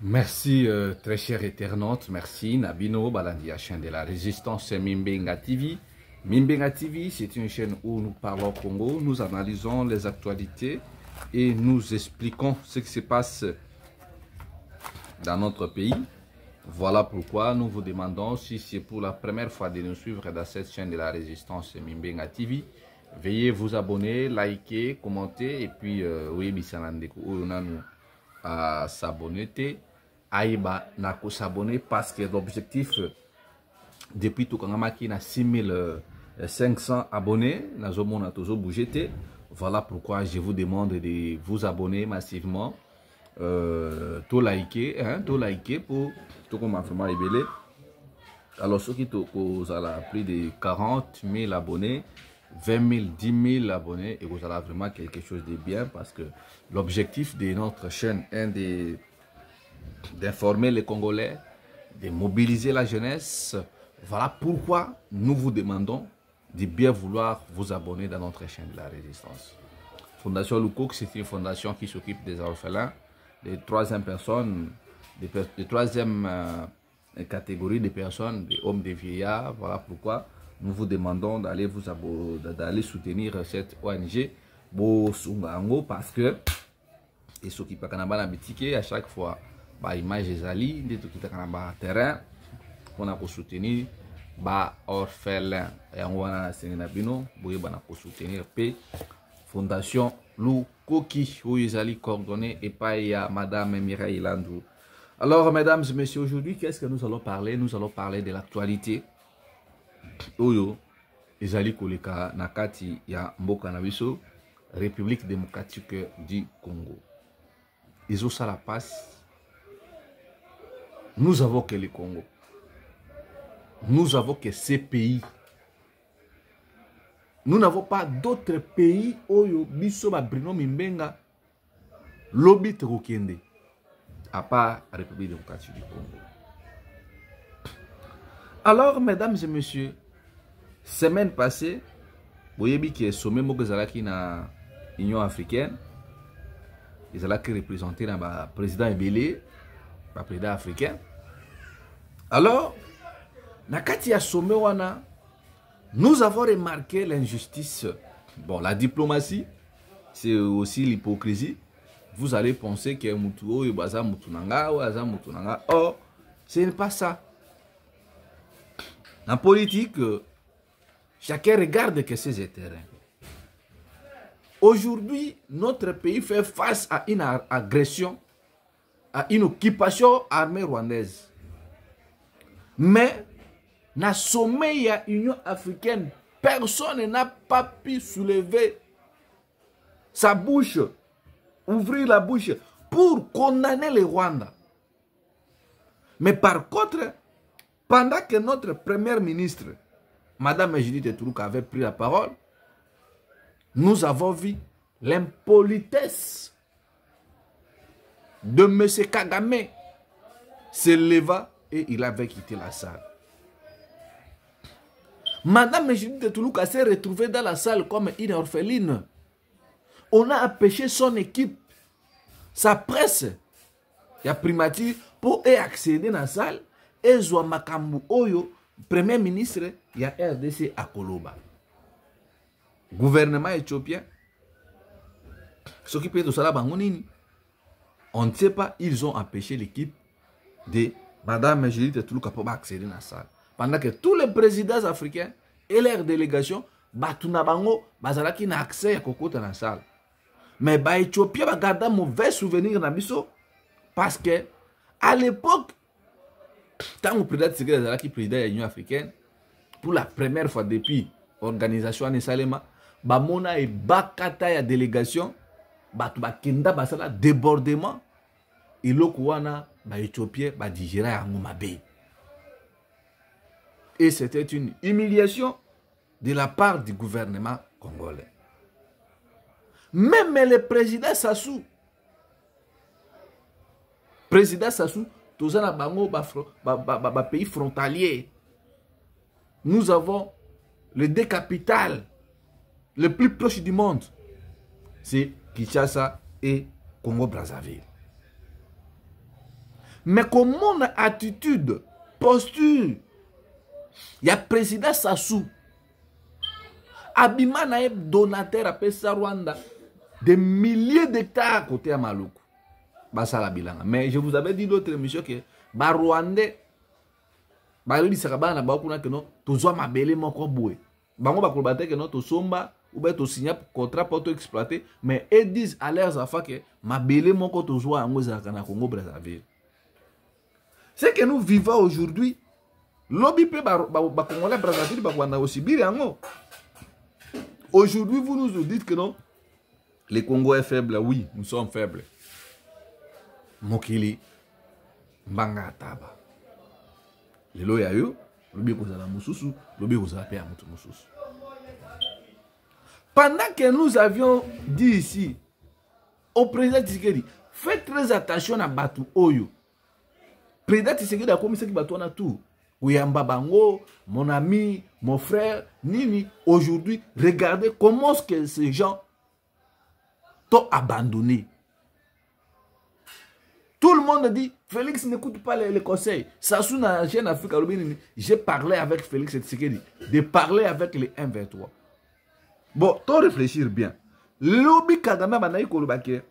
Merci très cher internaute, merci Nabino Balandia, chaîne de la résistance, c'est Mimbenga TV. Mimbenga TV, c'est une chaîne où nous parlons Congo, nous analysons les actualités et nous expliquons ce qui se passe dans notre pays. Voilà pourquoi nous vous demandons, si c'est pour la première fois de nous suivre dans cette chaîne de la résistance Mimbenga TV, veuillez vous abonner, liker, commenter et puis oui, à s'abonner. Aïba n'a qu'à s'abonner parce que l'objectif depuis tout quand qui na 6500 abonnés, na zomo a toujours bougé. Voilà pourquoi je vous demande de vous abonner massivement, tout liker pour tout comme vraiment révélé. Alors ceux qui vous avez plus de 40 000 abonnés, 20 000, 10 000 abonnés et vous avez vraiment quelque chose de bien parce que l'objectif de notre chaîne est d'informer les Congolais, de mobiliser la jeunesse. Voilà pourquoi nous vous demandons de bien vouloir vous abonner dans notre chaîne de la résistance. Fondation Lukok, c'est une fondation qui s'occupe des orphelins, des troisième personnes, des troisième catégorie de personnes, des hommes, des vieillards. Voilà pourquoi nous vous demandons d'aller vous abonner, d'aller soutenir cette ONG Bosungango parce que et ceux qui parlent à chaque fois. Bah image ezali nde tokitaka na terrain pona ko soutenir ba orphelin yango wana na sengi na bino boye bana ko soutenir pe fondation Lukoki oyo ezali coordonné et pas ya madame Mireille Landou. Alors mesdames et messieurs, aujourd'hui qu'est-ce que nous allons parler? Nous allons parler de l'actualité oyo ezali koleka na kati ya mboka na biso République démocratique du Congo. Ils ont ça la passe. Nous avons que le Congo. Nous avons que ces pays. Nous n'avons pas d'autres pays où biso ba Bruno Mimbenga lobby Rokende à part la République démocratique du Congo. Alors, mesdames et messieurs, semaine passée, vous voyez que le sommet Mokozalaki na Union africaine, ils allaient représenter le président Ebele, le président africain. Alors, Nakati a sommé wana, nous avons remarqué l'injustice. Bon, la diplomatie, c'est aussi l'hypocrisie. Vous allez penser que Moutuo et Baza Moutunanga ou Aza Moutunanga. Or, ce n'est pas ça. En politique, chacun regarde que c'est terrain. Aujourd'hui, notre pays fait face à une agression, à une occupation armée rwandaise. Mais, dans le sommet de l'Union africaine, personne n'a pas pu soulever sa bouche, ouvrir la bouche pour condamner le Rwanda. Mais par contre, pendant que notre première ministre, Madame Judith Toulouk, avait pris la parole, nous avons vu l'impolitesse de M. Kagame se leva et il avait quitté la salle. Madame Judith Toulouk s'est retrouvée dans la salle comme une orpheline. On a empêché son équipe, sa presse, il y a primature pour accéder dans la salle et Zoua Makambu Oyo, premier ministre, il y a RDC à Koloba. Gouvernement éthiopien, s'occuper de ça, on ne sait pas, ils ont empêché l'équipe de Madame Judith Toulouk pour accéder dans la salle. Pendant que tous les présidents africains et leurs délégations, Batunabango, Bazalaki n'a accès à Kokota dans la salle. Mais les Éthiopiens ont gardé un mauvais souvenir dans Bisso parce que à l'époque, tant que le président de l'Union africaine, pour la première fois depuis l'organisation de Salema, Bamona et Bakata ya délégation, Bakenda Basala débordement, et l'Okwana, Éthiopien, digérer à Moumabe. Et c'était une humiliation de la part du gouvernement congolais. Même le président Sassou, tous les pays frontaliers, nous avons les deux capitales les plus proches du monde, c'est Kinshasa et Congo-Brazzaville. Mais comment on a attitude, posture, il y a président Sassou. Abima na donateur à Pesa Rwanda. Des milliers d'hectares côté à Maluku. Basala bilanga. Mais je vous avais dit d'autres émissions que ba Rwandais ba yodi sakaba na ba kuna que non tozwa mabele moko boue. Bango ba kolbate que non to somba ou bien to signer contrat pour exploiter mais ils disent à leurs enfants que mabele moko tozwa ngo za kana Congo Brazzaville. C'est que nous vivons aujourd'hui. Lobby pe ba Congolais Brazzaville ba kwanda aussi birango. Aujourd'hui vous nous dites que non le Congo est faible. Oui, nous sommes faibles. Mokili mbanga taba. Lelo ya yo lobi kozala mususu, lobi kozala pe ya mutu mususu. Pendant que nous avions dit ici au président Tshisekedi, faites très attention à Batu Oyo. Président Tshisekedi a commis ce qui Batu na tout. Ouyamba Bango, mon ami, mon frère, Nini, aujourd'hui, regardez comment est-ce que ces gens t'ont abandonné. Tout le monde dit, Félix n'écoute pas les conseils. Sassou na Jeune Afrique, j'ai parlé avec Félix Tshisekedi, de parler avec les 1-23. Bon, tu réfléchir bien. Lobby Kagame banayi kolobake.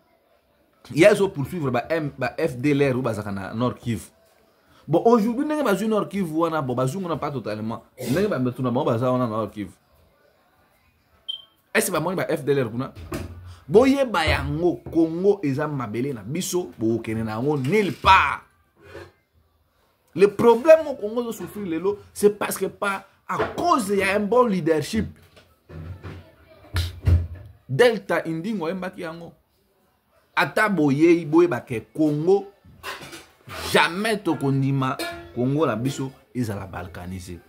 Il y a poursuivre FDLR ou bazakana Nord Kivu. Bon, aujourd'hui, nous avons Nord Kivu, on n'a pas totalement. Nous avons Nord Kivu. Est-ce que nous avons FDLR? Boye bayango Congo ezam mabele na biso bo kene na ngo nulle part. Le problème au Congo de souffrir lelo, c'est parce que pas à cause il y a un bon leadership. Delta Indingo embaki yango. Ata boye boye ba ke Congo jamais to kondima Congo la biso ezala balkanisé.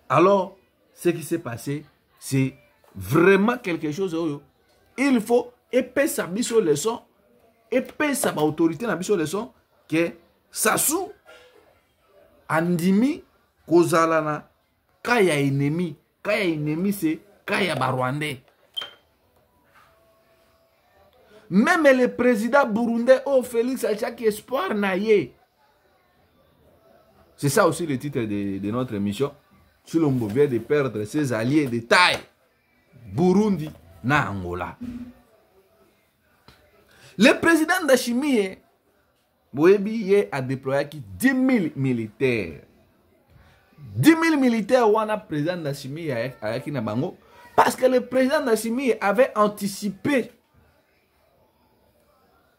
Alors ce qui s'est passé, c'est vraiment quelque chose. Il faut épais sa biso leçon, épais sa autorité na biso leçon que Sassou andimi kozalana kaya ennemi c'est kaya barwandais. Même le président burundais oh Félix Achaki espoir naye. C'est ça aussi le titre de notre émission. Chilombo vient de perdre ses alliés de taille. Burundi na Angola. Le président Ndayishimiye Boyebi a déployé 10 000 militaires. 10 000 militaires wana président Ndayishimiye ayaki na bango parce que le président Ndayishimiye avait anticipé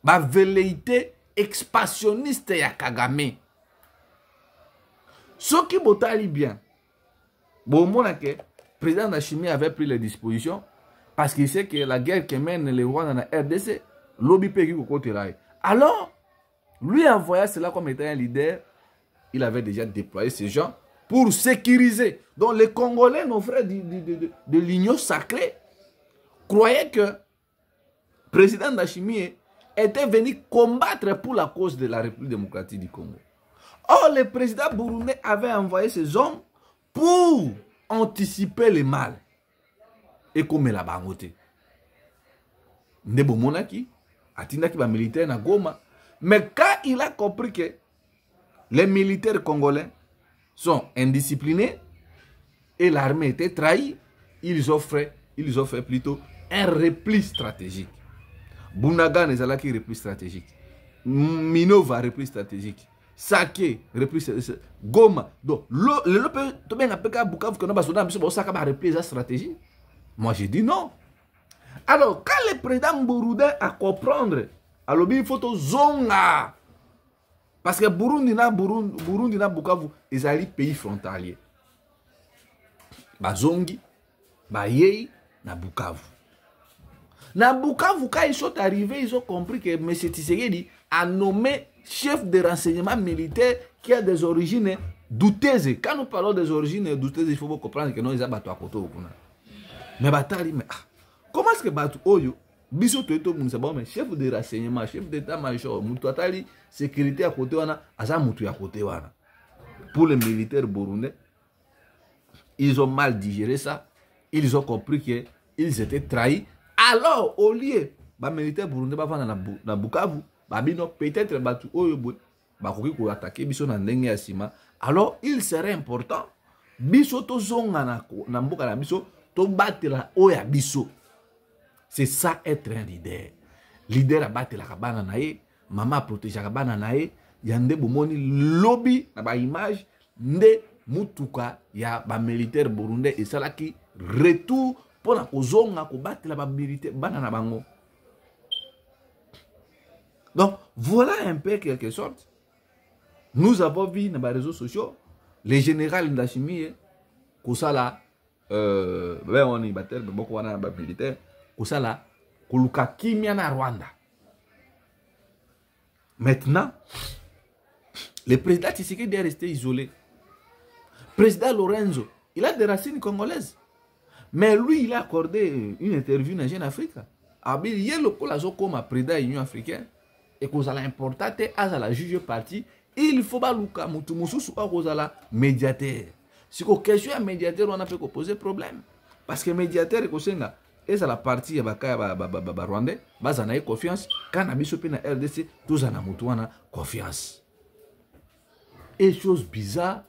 la velléité expansionniste ya Kagame. Ce qui botali bien. Bon, mon que président Ndayishimiye avait pris les dispositions parce qu'il sait que la guerre que mène les Rwandais dans la RDC, lobby pays au côté là. Alors, lui envoya cela comme étant un leader, il avait déjà déployé ces gens pour sécuriser. Donc les Congolais, nos frères de l'Union sacrée, croyaient que le président Ndayishimiye était venu combattre pour la cause de la République démocratique du Congo. Or, le président burundais avait envoyé ses hommes pour anticiper le mal. Et comme la bangote. Ndebo monaki, atindaki ba militaire na Goma. Mais quand il a compris que les militaires congolais sont indisciplinés et l'armée était trahie, ils ont fait plutôt un repli stratégique. Bunaga nezalaki repli stratégique. Minova repli stratégique. Sake repli stratégique. Goma. Donc, le to benga peka Bukavu que no basoda biso bosaka ba repli stratégique. Moi j'ai dit non. Alors, quand le président burundais a comprendre, alors il faut to zonga. Parce que Burundi na Bukavu, ils allaient pays frontalier. Bazongi, Bayei, na Bukavu. Na Bukavu, quand ils sont arrivés, ils ont compris que M. Tshisekedi a nommé chef de renseignement militaire qui a des origines douteuses. Quand nous parlons des origines douteuses, il faut comprendre que nous avons battu à côté. Mais Batali, mais comment est-ce que Batu Oyo, Biso Toto Mounsabon, chef de renseignement, chef d'état-major, Moutouatali, sécurité à côté, Aza Moutou à côté. Pour les militaires burundais, ils ont mal digéré ça. Ils ont compris qu'ils étaient trahis. Alors, au lieu, les militaires burundais vont dans Bukavu, peut-être Batu Oyo, bakoki ko attaquer biso na ndenge ya sima. Alors il serait important biso to zonga na mboka na biso to batela oya biso. C'est ça être un leader. Leader a batela kabana na ye, mama protéger kabana na ye, yande bomoni lobby na ba image nde mutuka ya ba militaire burundais et salaki retour pour la kozonga ko batela ba militaire bana na bango. Donc voilà un peu quelque sorte. Nous avons vu dans les réseaux sociaux les généraux Ndashimi kosala on y battel beaucoup wana ba militaire kosala koluka kimia na Rwanda. Maintenant le président Tshisekedi est resté isolé. Président Lorenzo, il a des racines congolaises. Mais lui, il a accordé une interview dans Jeune Afrique. Il y a le comme président de l'Union africaine. Et qu'on a l'importé à la juge parti. Il faut pas luka mutumusu soit qu'on a la médiateur. Si qu'on question à médiateur, on a fait poser problème. Parce que médiateur, et c'est la partie Rwandais, bas on a confiance. Quand on a mis sur la RDC, tous en a confiance. Et chose bizarre,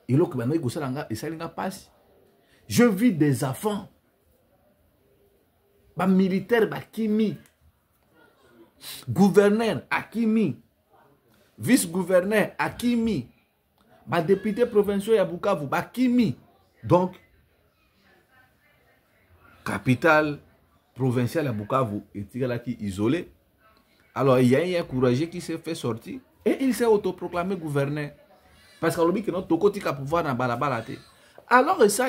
il je vis des enfants. Ba militaire Bakimi, gouverneur Akimi, vice-gouverneur Akimi, ba député provincial à Bukavu Bakimi. Donc, capitale provinciale à Bukavu est isolée. Alors, il y a un courageux qui s'est fait sortir et il s'est autoproclamé gouverneur. Parce qu'on a dit que notre côté a pouvoir dans balabala. Alors, ça,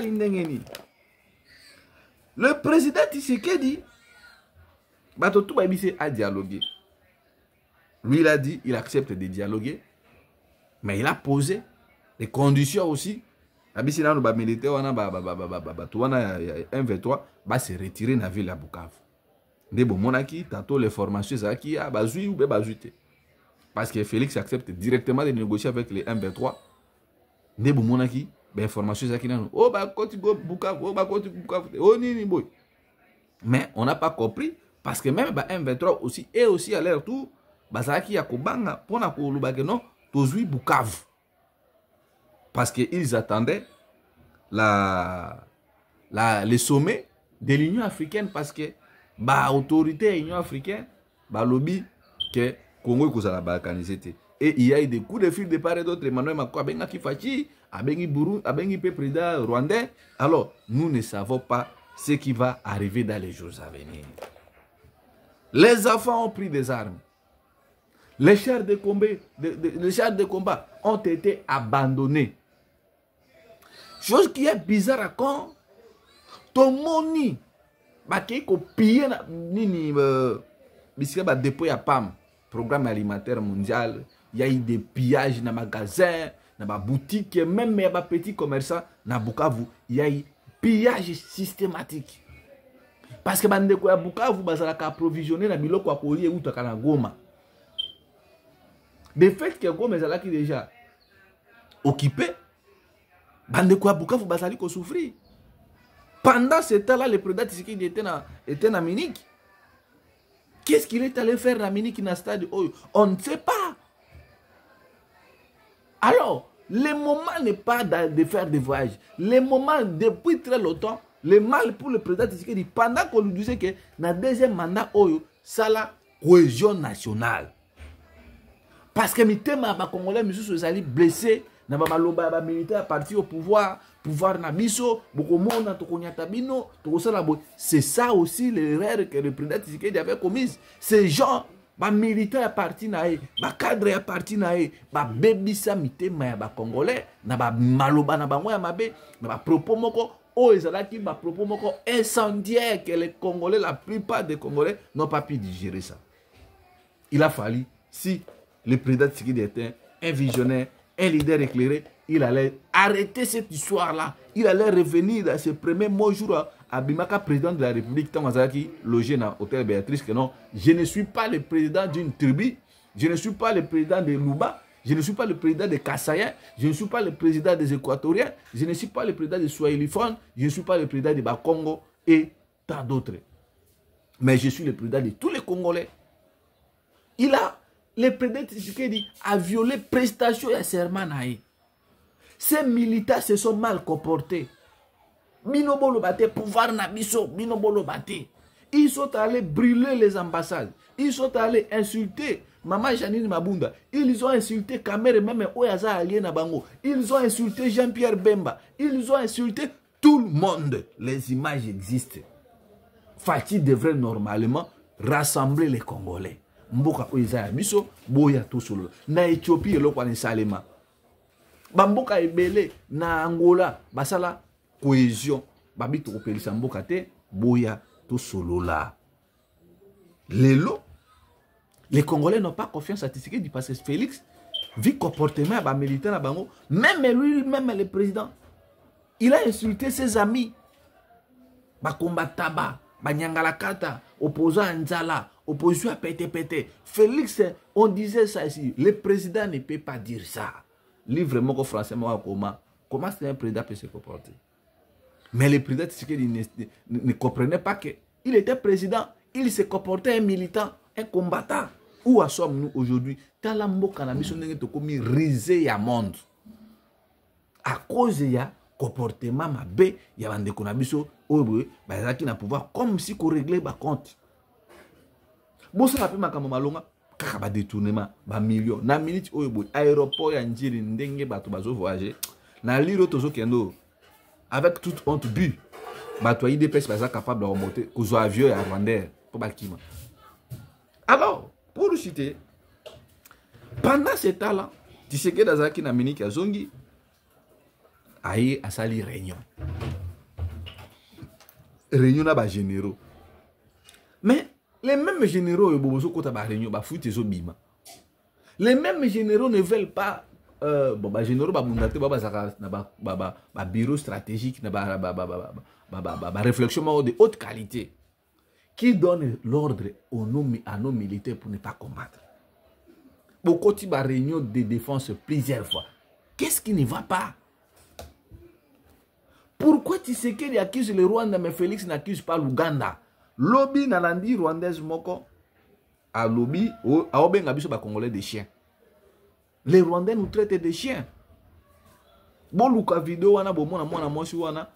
le président Tshisekedi a dialogué. Lui, il a dit il accepte de dialoguer, mais il a posé des conditions aussi. Si on a militaire, on a un V3, va se retirer dans la ville de Bukavu. Tantôt les formations, parce que Félix accepte directement de négocier avec les M23. Mais on n'a pas compris parce que même M23 aussi et aussi à leur tour, Bazaki Yakobanga pour na non tozui Bukavu parce qu'ils attendaient le sommet de l'Union africaine parce que l'autorité de l'Union africaine lobby que Congo est balkanisé. Et il y a eu des coups de fil de part et d'autre. Emmanuel Macron a benga Kifachi, a bengi Burundi, a bengi président rwandais. Alors, nous ne savons pas ce qui va arriver dans les jours à venir. Les enfants ont pris des armes. Les chars de combat ont été abandonnés. Chose qui est bizarre quand ton moni qui pillé nini dépôt à PAM, programme alimentaire mondial. Il y a eu des pillages dans les magasins, dans les boutiques, même dans les petits commerçants, dans Bukavu, il y a eu pillage systématique. Parce que les gens à Bukavu, ils ont approvisionné dans les biloko à Koli et à Goma. De fait que Goma est déjà occupé, les gens à Bukavu, ils ont souffert. Pendant ce temps-là, le président Tshisekedi était dans Munich. Qu'est-ce qu'il est allé faire dans Munich dans le stade? On ne sait pas. Alors, le moment n'est pas de faire des voyages. Le moment, depuis très longtemps, le mal pour le président Tshisekedi, pendant qu'on lui disait que dans le deuxième mandat, c'est la cohésion nationale. Parce que les Congolais sont blessés, les militaires partis au pouvoir Nabiso, c'est ça aussi l'erreur que le président Tshisekedi avait commise. Ces gens, les militaires partis naé, les cadres partis naé, les bébisa mitema ya Congolais, na ba maloba na bango ya mabe, na ba propos moko ezalaki ba propos moko incendiaire que les Congolais, la plupart des Congolais n'ont pas pu digérer ça. Il a fallu, si le président Tshisekedi était un visionnaire, un leader éclairé, il allait arrêter cette histoire-là. Il allait revenir dans ses premiers mots jours à Bimaka, président de la République, Tamazaki, logé dans l'hôtel Béatrice, que non, je ne suis pas le président d'une tribu, je ne suis pas le président de Luba, je ne suis pas le président des Kassayens, je ne suis pas le président des Équatoriens, je ne suis pas le président des Swahiliphones, je ne suis pas le président des Bakongo et tant d'autres. Mais je suis le président de tous les Congolais. Il a Le président Tshisekedi a violé prestation et serment. Ces militaires se sont mal comportés. Minobolo bate, pouvoir nabiso, minobolo bate. Ils sont allés brûler les ambassades. Ils sont allés insulter Maman Janine Mabunda. Ils ont insulté Kamere, même Oyaza Alien Nabango. Ils ont insulté Jean-Pierre Bemba. Ils ont insulté tout le monde. Les images existent. Fatih devrait normalement rassembler les Congolais. Mboka Oyaza Biso, Boya tout solo. Na Éthiopie, Lokwane Salema. Bamboka Ebele, na Angola, Basala, cohésion. Babito Opelisa Mboka te, Boya tout solo là. Les Congolais n'ont pas confiance à Tshisekedi parce que Félix vit comportement à militaire, même lui, même le président, il a insulté ses amis. Bakomba Taba, Banyangalakata, opposant à Nzala, opposant à Pété. Félix, on disait ça ici. Le président ne peut pas dire ça. Livre mon français, moi, comment est-ce qu'un président peut se comporter? Mais le président Tshisekedi ne comprenait pas qu'il était président. Il se comportait un militant, un combattant. Où sommes-nous aujourd'hui? Talambo cannabis on est comme risé à monde. À cause de ya comportement mabé, il y a des connabiso oubwe, bah qui n'a pouvoir comme si qu'on réglait ba compte. Bon ça rappelle ma kamamalonga, kaka ba détournement, ba million. Na minute oubwe aéroport ya njiri ndenge bato bazo voyager. Na liro tozo kendo avec toute honte bu. Bato yi dépêche ba capable de remonter kozo avion ya Rwanda pour bakima. Alors, pour le citer, pendant ce temps-là, Tshisekedi Azaki na miniki ya zongi, aye asali réunion. Réunion na ba généraux. Mais les mêmes généraux yo bobozo kota ba réunion ba fuite zo bima. Les mêmes généraux ne veulent pas bon ba généraux ba mundate ba zaka na ba bureau stratégique na ba réflexion de haute qualité. Qui donne l'ordre à nos militaires pour ne pas combattre. Beaucoup de réunions de défense plusieurs fois. Qu'est-ce qui ne va pas? Pourquoi Tshisekedi accuse le Rwanda mais Félix n'accuse pas l'Ouganda? Lobby Nalandi rwandaise moko a lobby a obenga biso ba Congolais des chiens. Les Rwandais nous traitent de chiens. Bon luka vidéo wana bo mona mona mosi wana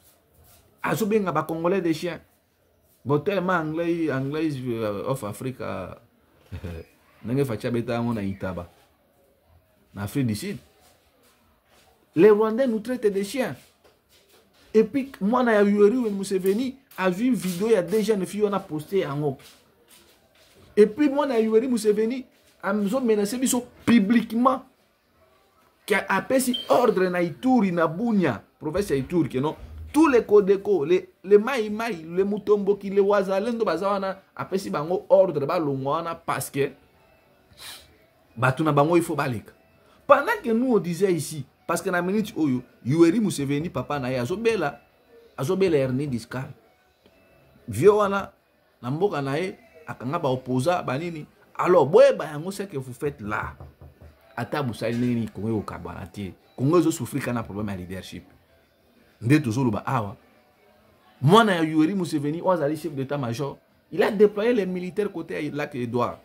azobenga ba Congolais des chiens. Bon, tellement anglais of Africa, n'engé facha beta on a Itaba, en Afrique du Sud. Les Rwandais nous traitent de chiens. Et puis, moi, na Yoweri Museveni a vu une vidéo, il y a déjà une fille on a posté en haut. Et puis, moi, na Yoweri Museveni a menacé publiquement qui a appelé ordre na Ituri, na Bunia, province Ituri, que non. Tous les Kodeko, les Maïmaï, les Mutomboki, les Wazalendo, Bazawana, après si bango ordre, balongwana, parce que Batuna bango il faut balik. Pendant que nous on disait ici, parce que na minute oyo, Yoweri Museveni, papa na ya, azobela hernie discale. Vioana, na mboka na ye, akanga ba opposa, banini. Alors, boye bayango, c'est que vous faites là. Ata Boussali nini, Congo au Kabanati. Congo zo souffrir quand on a problème à leadership. Moi, na Yoweri Museveni, chef d'état-major, il a déployé les militaires côté lac Edouard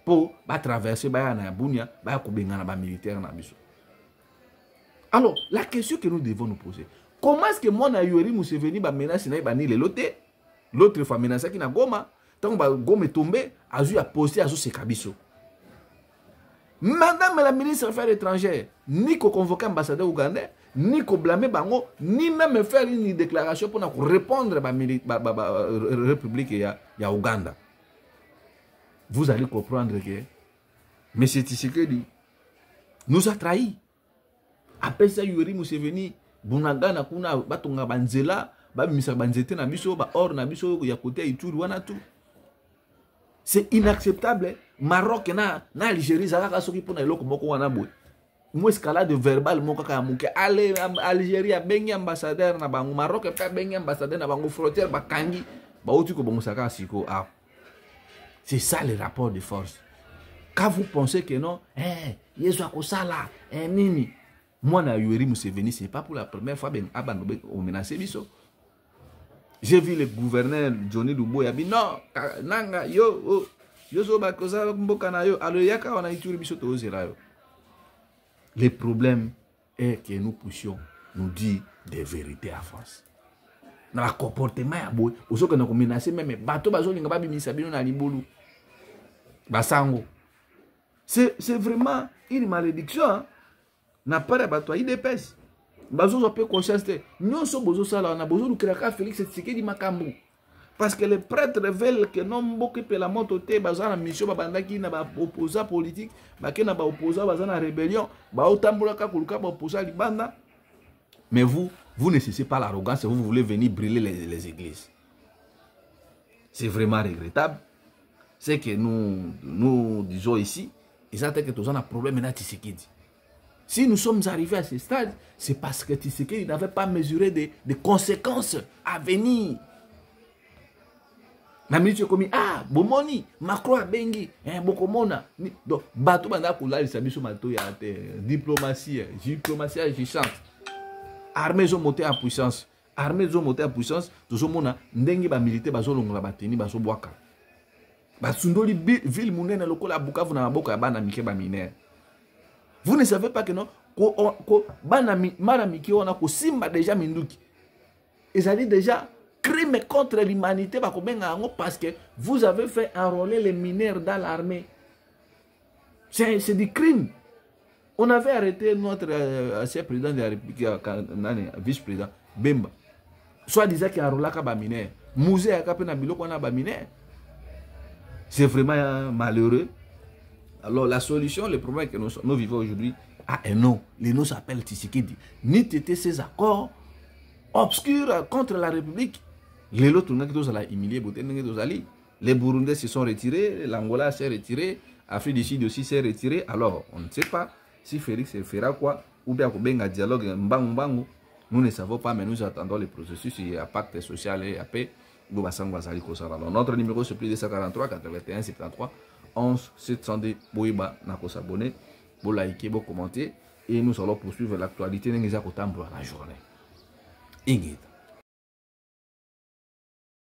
pour traverser na Bunia, na militaire na biso. Alors, la question que nous devons nous poser, comment est-ce que moi na Yoweri Museveni menace na bani le loté, l'autre fois menace qui na Goma, tant que Goma est tombé, azu a posté azu se kabiso. Madame la ministre des Affaires étrangères, ni qu'on convoque l'ambassadeur ougandais, ni qu'on blâme bango, ni même faire une déclaration pour répondre à la République ya Ouganda. Vous allez comprendre que M. Tshisekedi nous a trahis. Après ça, Yoweri Museveni, Bunagana kuna batonga banzela, misa banzete na biso, or na biso ya côté Ituri wana tout. C'est inacceptable. Maroc na Algérie zalaka soki pona eloko moko wana boy. Mo escalade verbal moko ka muke ale Algérie bengi ambassadeur na bango, Maroc pa bengi ambassadeur na bango, frontière bakangi ba otu ko bongosaka siko ah. C'est ça le rapport de force. Quand vous pensez que non, yeso akosala, nini. Moi na Yoweri Museveni, c'est pas pour la première fois ben abano o menacer biso. J'ai vu le gouverneur Johnny Luboya dit non, nanga yo Le problème est que nous puissions nous dire des vérités à France. Dans le comportement, aussi que nous menacé même bateau c'est vraiment une malédiction. Hein? N'a pas de bateau, il dépêche. Bazo peut conscience. Nous sommes besoin ça là, on a besoin de créer Félix Tshisekedi Makambo. Parce que les prêtres révèlent que non beaucoup que la moto te baza na mission babandaki na ba opposant politique, ba ke na ba opposant baza na rébellion, ba otambula ka kuluka ba opposant libanda. Mais vous ne cessez pas l'arrogance et vous voulez venir brûler les églises. C'est vraiment regrettable. C'est que nous disons ici, et ça c'est que tous on a problème maintenant Tshisekedi. Si nous sommes arrivés à ce stade, c'est parce que Tshisekedi n'avait pas mesuré des conséquences à venir. Na ministre comme bomoni Macron bengi bokomona donc bato banda kulali sabiso mato ya diplomatie agissante armée zo monter en puissance toujours mona ndenge ba militaire bazolongola bateni bazobwaka basundoli ville munene lokola Bukavu na maboko ya bana mike ba minere. Vous ne savez pas que non ko bana mara mike ona ko simba déjà minduki ezali déjà crime contre l'humanité parce que vous avez fait enrôler les mineurs dans l'armée. C'est du crime. On avait arrêté notre ancien président de la République, vice-président, Bemba. Soit disant qu'il a enrôlé les mineurs. Mouzé a capé na bilo kona ba mineurs. C'est vraiment malheureux. Alors la solution, le problème que nous vivons aujourd'hui, un nom. Le nom s'appelle Tshisekedi. Ni tété ces accords obscurs contre la République. Les autres, les Burundais se sont retirés, l'Angola s'est retiré, l'Afrique du Sud aussi s'est retiré. Alors, on ne sait pas si Félix fera quoi, ou bien qu'il y a un dialogue, nous ne savons pas, mais nous attendons le processus, il y a pacte social et paix. Notre numéro c'est plus 243 81 73 11 702 Boiba Nako s'abonner, pour liker, pour commenter, et nous allons poursuivre l'actualité dans la journée. Ingrid.